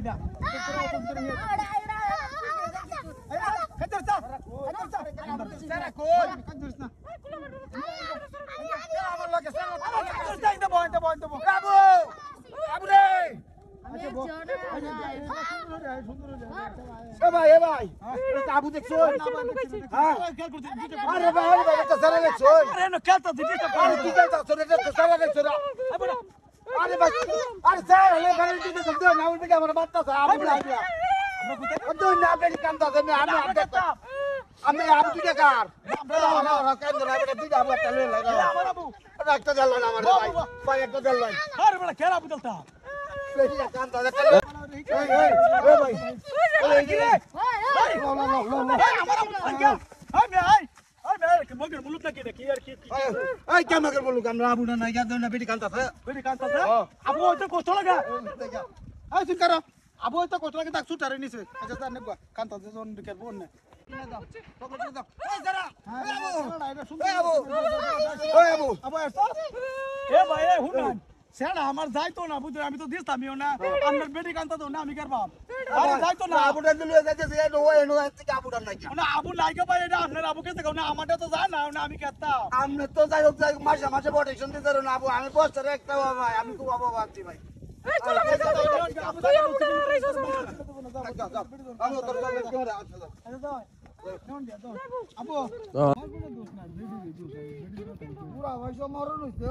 না খাইতে চা সারা কই কান্দুস না আমার লাগে সারা কান্দুস না বন্ধ বাবু বাবু রে এ ভাই এটা আবু দেখছো হ্যাঁ আরে ভাই তো সারা দেখছো আরে না খেলতা দিতে আরে কি খেলতা তোরে তো সারা দেখছো না আরে ভাই আরে স্যার হলে গাড়ি দিতে চলতে না উল্টে আমার বাচ্চা আবু লাগিয়া আমরা কোথায় ওই না বেশি কান্দা দেন আমি আবু দুইটা কার আমরা কেন না এটা দুইটা আবু একটা লয়ে লাগা আমার আবু একটা জাল না আমার ভাই একটা জাল নাই আরে বড় খেলা আবু চলতা বেশি কান্দা দে এই ভাই এই কি রে আমার আবু লাগিয়া এই মগের মুলুক নাকি দেখি আর কি এই কেন মগের মুলুক আমরা আবু না নাই জানো না বেটি কান্তাছে আবু তো কষ্ট লাগা এই তুই কর আবু তো কষ্ট লাগে তাক ছুটারে নিছে আচ্ছা জান নেবা কান্তাছে জন দিকে বোন না কিনে দাও পকেট দাও এই যারা এই আবু এ ভাই এ হুনান সেটা আমার যাইতো না বুঝলি আমি তো দিস্তামিও না আমার বেটি কান্তা তো না আমি কার বাপ আরে যাইতো না আবুটা লয়ে যাইতেছে এ নো থেকে আবুটা নাই না আবু লাইকা ভাই এটা আপনার আবুকে দেখো না আমারটা তো যায় না আমি কেতা আমনে তো যাই হোক মাসে প্রোটেকশন দিতে না আবু আমি বছরে একটা ভাই আমি খুব বাবা ভাবছি ভাই আবু পুরা ভাই সব মরণ হইছে